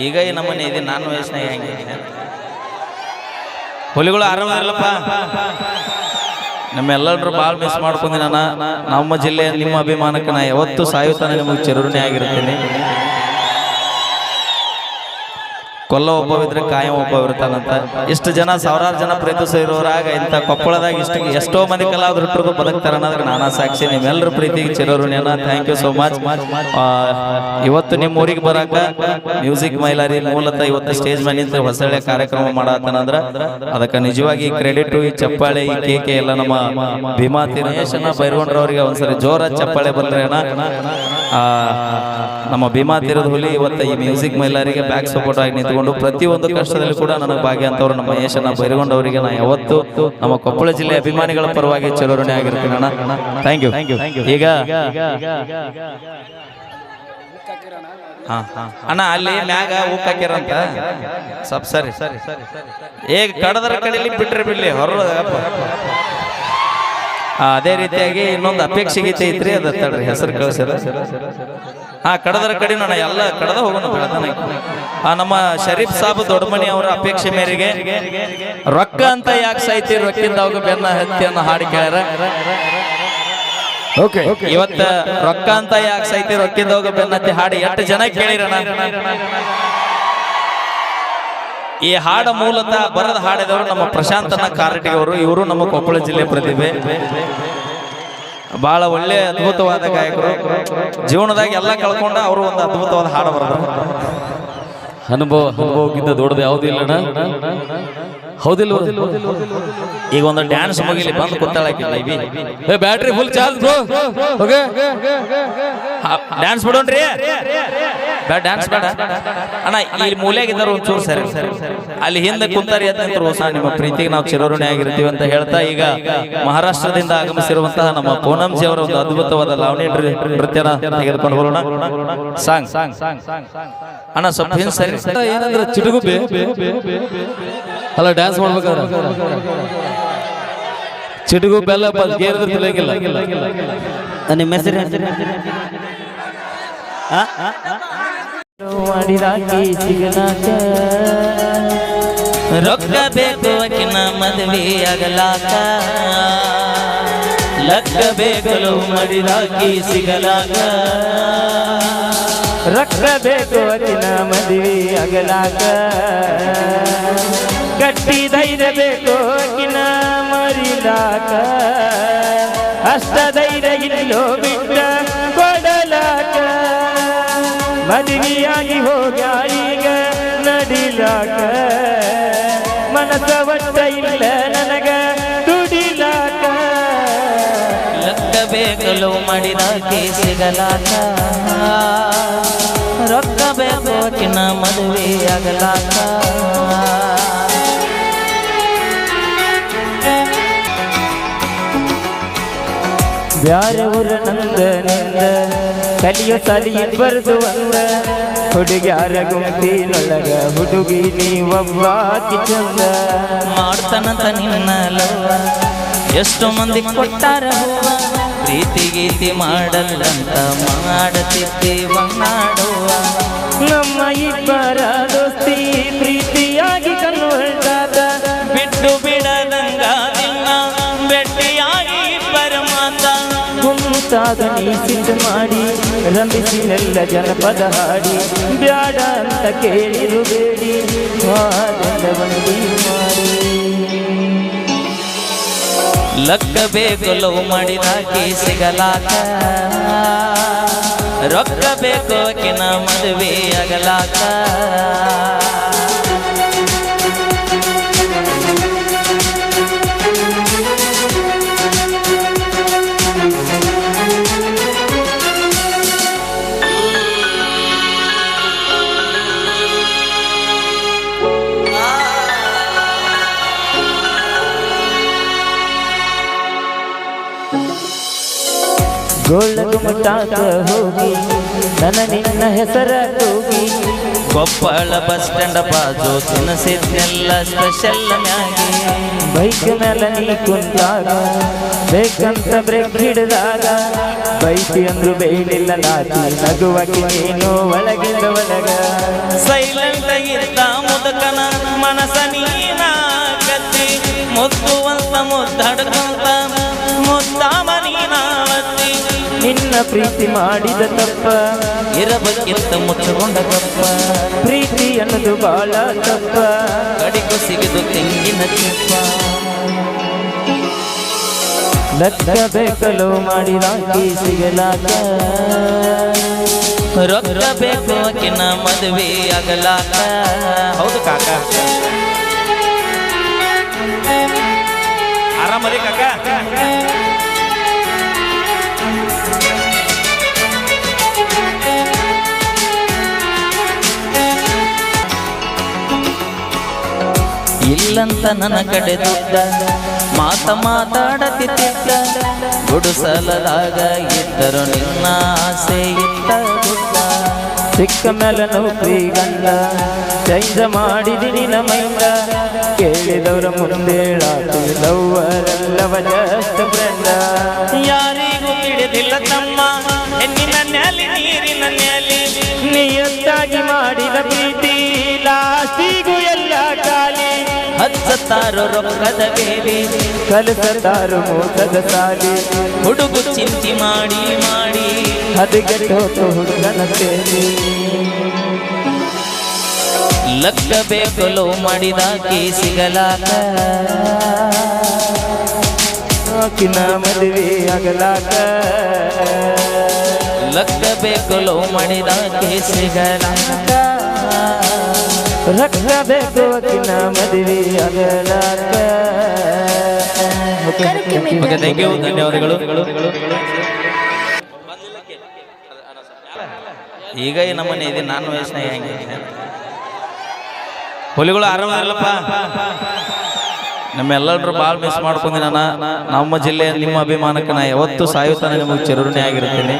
ಈಗ ಈ ನಮ್ಮನೆ ಇದೆ ನಾನು ವಯಸ್ಸಿನಾಗ ಹೆಂಗೆ ಹುಲಿಗಳು ಆರಾಮಲ್ಲಪ್ಪ ನಮ್ಮೆಲ್ಲರೂ ಭಾಳ ಮಿಸ್ ಮಾಡ್ಕೊಂಡಿ ನಾನು ನಮ್ಮ ಜಿಲ್ಲೆಯ ನಿಮ್ಮ ಅಭಿಮಾನಕ್ಕೆ ನಾ ಯಾವತ್ತೂ ಸಾಯುತ್ತಾನೆ ನಿಮಗೆ ಚಿರಋಣಿ ಆಗಿರ್ತೀನಿ ಕೊಲ್ಲ ಒಬ್ಬವಿದ್ರೆ ಕಾಯಂ ಒಬ್ಬ ಇರ್ತಾನಂತ ಇಷ್ಟು ಜನ ಸಾವಿರಾರು ಜನ ಪ್ರೀತಿಸಿರೋರಾಗ ಇಂಥ ಕೊಪ್ಪಳದಾಗ ಎಷ್ಟೋ ಮಂದಿ ಕಲಾವಿದರು ಬದುಕ್ತಾರ ಅನ್ನೋದಕ್ಕೆ ನಾನಾ ಸಾಕ್ಷಿ ನಿಮ್ಮೆಲ್ಲರ ಪ್ರೀತಿಗೆ ಚಿರಋಣಿಯನ್ನ ಥ್ಯಾಂಕ್ ಯು ಸೋ ಮಚ್ ಇವತ್ತು ನಿಮ್ಮ ಊರಿಗೆ ಬರಾಕ ಮ್ಯೂಸಿಕ್ ಮೈಲಾರಿ ಮೂಲತಃ ಇವತ್ತು ಸ್ಟೇಜ್ ಮೇಲೆ ನಿಂತು ಹೊಸಳೆ ಕಾರ್ಯಕ್ರಮ ಮಾಡತ್ತಾನಂದ್ರ ಅದಕ್ಕೆ ನಿಜವಾಗಿ ಕ್ರೆಡಿಟ್ ಈ ಚಪ್ಪಾಳೆ ಈ ಕೇಕೆ ಎಲ್ಲ ನಮ್ಮ ಭೀಮಾ ತೀರೇಶನ ಬೈರಗೊಂಡ್ರವ್ರಿಗೆ ಒಂದ್ಸರಿ ಜೋರ ಚಪ್ಪಾಳೆ ಬಂದ್ರೆ ನಮ್ಮ ಭೀಮಾ ತೀರದ ಹುಲಿ ಇವತ್ತು ಈ ಮ್ಯೂಸಿಕ್ ಮೈಲಾರಿಗೆ ಬ್ಯಾಕ್ ಸಪೋರ್ಟ್ ಆಗಿ ನಿಂತ್ಕೊಂಡು ಪ್ರತಿಯೊಂದು ಕಷ್ಟದಲ್ಲಿ ಕೂಡ ನನಗೆ ಭಾಗ್ಯ ಅಂತವ್ರು ನಮ್ಮ ಯಶನ ಬೈರಗೊಂಡವರಿಗೆ ನಾ ಯಾವತ್ತು ನಮ್ಮ ಕೊಪ್ಪಳ ಜಿಲ್ಲೆ ಅಭಿಮಾನಿಗಳ ಪರವಾಗಿ ಚಿರಋಣಿ ಆಗಿರ್ತೀನಿ ಅಣ್ಣ ಥ್ಯಾಂಕ್ ಯು ಈಗ ಅಣ್ಣ ಅಲ್ಲಿ ಮ್ಯಾಗ ಉಕ್ಕಾಕ್ಯಾರಂತ ಸ್ವಲ್ಪ ಸರಿ ಈಗ ಕಡದರ ಕಡೆಯಲ್ಲಿ ಬಿಟ್ರೆ ಬಿಡ್ಲಿ ಹೊರ ಅದೇ ರೀತಿಯಾಗಿ ಇನ್ನೊಂದು ಅಪೇಕ್ಷೆ ಗೀತೆ ಐತ್ರಿ ಅದ ತಡ್ರಿ ಹೆಸರು ಕಳಿಸಿರ ಕಡದರ ಕಡೆ ನಾನು ಎಲ್ಲ ಕಡದ ಹೋಗೋಣ ನಮ್ಮ ಶರೀಫ್ ಸಾಬ್ ದೊಡ್ಡಮನಿ ಅವರ ಅಪೇಕ್ಷೆ ಮೇರೆಗೆ ರೊಕ್ಕ ಅಂತ ಯಾಕೆ ಸಾಯ್ತಿ ರೊಕ್ಕಿಂದ ಅವಾಗ ಬೆನ್ನ ಹತ್ತಿಯನ್ನು ಹಾಡಿ ಕೇಳ್ಯಾರ ಇವತ್ತ ರೊಕ್ಕ ಅಂತ ಯಾಕೆ ಸಾಯ್ತಿ ರೊಕ್ಕಿಂದ ಹೋಗ ಬೆನ್ನತ್ತಿ ಹಾಡಿ 8 ಜನ ಕೇಳಿರಣ ಈ ಹಾಡ ಮೂಲತಃ ಬರದ ಹಾಡಿದವರು ನಮ್ಮ ಪ್ರಶಾಂತನ ಕಾರಟಗಿ ಅವರು ಇವರು ನಮ್ಮ ಕೊಪ್ಪಳ ಜಿಲ್ಲೆ ಪ್ರತಿಭೆ ಬಹಳ ಒಳ್ಳೆ ಅದ್ಭುತವಾದ ಗಾಯಕರು ಜೀವನದಾಗ ಎಲ್ಲ ಕಳ್ಕೊಂಡ ಅವರು ಒಂದು ಅದ್ಭುತವಾದ ಹಾಡು ಬರೋದು ಅನುಭವಕ್ಕಿಂತ ದೊಡ್ಡದು ಯಾವ್ದು ಇಲ್ಲಣ್ಣ ಹೌದಿಲ್ಲ ಈಗ ಒಂದು ಡ್ಯಾನ್ಸ್ ಮುಗಿಲಿ ಬಂದು ಕೂತಾಳಾಕಿಲ್ಲ ಬ್ಯಾಟ್ರಿ ಫುಲ್ ಚಾರ್ಜ್ ಡ್ಯಾನ್ಸ್ ಬಿಡೋಣ್ರಿ ಡ್ಯಾನ್ಸ್ ಬೇಡ ಅಣ್ಣ ಇಲ್ಲಿ ಮೂಲೆಯಾಗಿದ್ದಾರೆ ಒಂಚೂರು ಸರಿ ಅಲ್ಲಿ ಹಿಂದೆ ಕುಂತಾರಿ ಅಂತ ಹೊಸ ನಿಮ್ಮ ಪ್ರೀತಿಗೆ ನಾವು ಚಿರಋಣಿ ಆಗಿರ್ತೀವಿ ಅಂತ ಹೇಳ್ತಾ ಈಗ ಮಹಾರಾಷ್ಟ್ರದಿಂದ ಆಗಮಿಸಿರುವಂತಹ ನಮ್ಮ ಪೂನಂಜಿ ಅವರ ಒಂದು ಅದ್ಭುತವಾದ ಲಾವಣಿ ನೃತ್ಯನ ತೆಗೆದುಕೊಂಡು ಬರೋಣ ಸಾಂಗ್ ಅಣ್ಣ ಸ್ವಲ್ಪ ಹಿಂದೆ ಸರಿ ಏನಂದ್ರೆ ಚಿಟುಗುಬೆ ಅಲ್ಲ ಡ್ಯಾನ್ಸ್ ಮಾಡ್ಬೇಕಾದ್ರೆ ಚಿಟುಗು ಬೆಲ್ಲ ಗೇರಿಲ್ಲ ನಿಮ್ಮ ಹೆಸರು ರೊಕ್ಕ ಬೇಕು ಅಕಿನ ಮದುವೆ ಆಗಲಾಕ ಲಕ್ಕ ಬೇಕಲು ಮಡಿರಾಕಿ ಸಿಗಲಾಕ ರೊಕ್ಕ ಬೇಕು ಅಕಿನ ಮದುವೆ ಆಗಲಾಕ ಗಟ್ಟಿ ಧೈರ್ಯ ಬೇಕು ಅಕಿನ ಮರಿಲಾಕ ಅಷ್ಟ ಧೈರ್ಯ ಇಲ್ಲೋ ಬಿಟ್ಟ ಕೊಡಲಾಕ ಮದುವೆಯಾಗಿ ಹೋಗ್ಯ ಈಗ ನಡಿಲಾಕ ಮನಸ ಒಟ್ಟ ಇಲ್ಲ ನನಗ ದುಡಿಲಾಕ ಲಕ್ಕ ಬೇಕಲು ಮಡಿರಾಕಿ ಸಿಗಲಾಕ ರೊಕ್ಕ ಬೇಕು ಅಕಿನ ಮದುವೆ ಆಗಲಾಕ ಬ್ಯಾರೆ ಊರ ನಂದ ನಿಂದ ಕಲಿಯೋ ಸಾಲಿ ಬರ್ದು ಅಂದ ಹುಡುಗ್ಯಾರ ಗುಂಪಿನೊಳಗ ಹುಡುಗಿ ನೀವೊಬ್ಬಾಕಿ ಚಂದ ಮಾಡ್ತಾನಂತ ನಿನ್ನ ಲವ್ವ ಎಷ್ಟು ಮಂದಿ ಕೊಟ್ಟಾರ ಹೂವ ಪ್ರೀತಿ ಗೀತಿ ಮಾಡಲ್ಲಂತ ಮಾಡತಿದ್ದೆ ಬಣ್ಣಾಡುವ ನಮ್ಮ ಇಬ್ಬರ ದೋಸ್ತಿ ಪ್ರೀತಿಯಾಗಿ ಕನ್ವರ್ಟಾದ ಬಿಟ್ಟು ಬಿಡದಂಗ ನಿನ್ನ ಭೇಟಿಯಾಗಿ ಪರಮಾತ ಗುಂತಾದ ನೀ ಸಿಟ್ಟು ಮಾಡಿ ರಂಭಿಸಿನೆಲ್ಲ ಜನಪದ ಹಾಡಿ ಬ್ಯಾಡ ಅಂತ ಕೇಳಿರು ಬೇಡಿ ವಾದೆಲ್ಲ ಬಂದಿ ಮಾಡಿ ಲಕ್ಕ ಬೇಕು ಲವ್ ಮಾಡಿದಾಕಿ ಸಿಗಲಾಕ ರೊಕ್ಕ ಬೇಕು ಆಕಿನ ಮದುವೆ ಆಗಲಾಕ ಗೋಳಗುಮಟಾಕ ಹೋಗಿ ನನ್ನ ನಿನ್ನ ಹೆಸರ ಕೂಗಿ ಕೊಪ್ಪಳ ಬಸ್ ಸ್ಟ್ಯಾಂಡ್ ಬಾಜು ತಿನ್ನಿಸಿದ್ನೆಲ್ಲ ಸ್ಪೆಷಲ್ ಮ್ಯಾಗಿ ಬೈಕ್ ಮೇಲೆ ನೀ ಕುಂತಾಗ ಬೇಕಂತ ಬ್ರೇಕ್ ಹಿಡಿದಾಗ ಬೈಕ್ ಅಂದ್ರು ಬೇಡಿಲ್ಲ ನಾಚಿ ನಗುವಾಗಿ ನೀನು ಒಳಗಿಂದ ಒಳಗ ಸೈಲೆಂಟ್ ಪ್ರೀತಿ ಮಾಡಿದ ತಪ್ಪ ಇರಬೇಕಿತ್ತ ಮುಚ್ಚಗೊಂಡ ಕಪ್ಪ ಪ್ರೀತಿ ಅನ್ನೋದು ಬಾಳ ತಪ್ಪ ಕಡಿಗೂ ಸಿಗಿದು ತೆಂಗಿನ ಚಿಪ್ಪ ಲಕ್ಕ ಬೇಕಲು ಮಾಡಿದಾಕಿ ಸಿಗಲಾಕ ರೊಕ್ಕ ಬೇಕು ಆಕಿನ ಮದುವೆ ಆಗಲಾಕ ಹೌದು ಕಾಕ ಆರಾಮದಿ ಕಾಕ ಇಲ್ಲಂತ ನನ್ನ ಕಡೆ ದುಡ್ಡ ಮಾತಾಡತಿದ್ದ ಗುಡಿಸಲದಾಗ ಇದ್ದರು ನಿನ್ನ ಆಸೆ ಇತ್ತ ದುಡ್ಡ ಸಿಕ್ಕ ಮೇಲೆ ನೌಕರಿ ಗಂಡ ಚೈಂಜ ಮಾಡಿದಿನಿ ನಮೈಂದ ಕೇಳಿದವರ ಮುಂದೇಳಾತಿಲ್ಲವರೆಲ್ಲವ ಜಸ್ಟ್ ಫ್ರೆಂಡ ಯಾರಿಗೂ ಹಿಡಿದಿಲ್ಲ ತಮ್ಮ ಹೆಣ್ಣಿನ ನೆಲೆ ನೀರಿನ ನೆಲೆ ನಿಯತ್ತಾಗಿ ಮಾಡಿದ ಪ್ರೀತಿ ಲಾಸ್ಟಿಗೂ ಎಲ್ಲ ಖಾಲಿ ಹಚ್ಚತಾರೋ ರೊಕ್ಕದ ಬೇರೆ ಕಲಿಸತಾರು ಮೋಸದ ಸಾಲಿ ಹುಡುಗು ಚಿಂತೆ ಮಾಡಿ ಮಾಡಿ ಹದಗೆಟ್ಟು ಹುಡುಗನ ಸೇರಿ ಲಕ್ಕ ಬೇಕಲು ಮಾಡಿದಾಕಿ ಸಿಗಲಾಕ ಆಕಿನ ಮದುವೆ ಆಗಲಾಕ ಲಕ್ಕ ಬೇಕಲು ಮಾಡಿದಾಕಿ ಸಿಗಲಾಕ ರಕ್ಷ ಬೇಕು ಆಕಿನ ಮದುವೆ ಆಗಲಾಕ ಓಕೆ ಥ್ಯಾಂಕ್ ಯು ಧನ್ಯವಾದಗಳು ಈಗ ಈ ನಮ್ಮನೆ ಇದೆ ನಾನು ವಯಸ್ಸಿನ ಹೆಂಗೆ ಹುಲಿಗಳು ಆರಾಮದಿಲ್ಲಪ್ಪ ನಮ್ಮೆಲ್ಲರೂ ಭಾಳ ಮಿಸ್ ಮಾಡ್ಕೊಂಡಿ ನಾನು ನಮ್ಮ ಜಿಲ್ಲೆ ನಿಮ್ಮ ಅಭಿಮಾನಕ್ಕೆ ನಾ ಯಾವತ್ತೂ ಸಾಯುತ್ತಾನೆ ನಿಮಗೆ ಚಿರಋಣಿ ಆಗಿರ್ತೀನಿ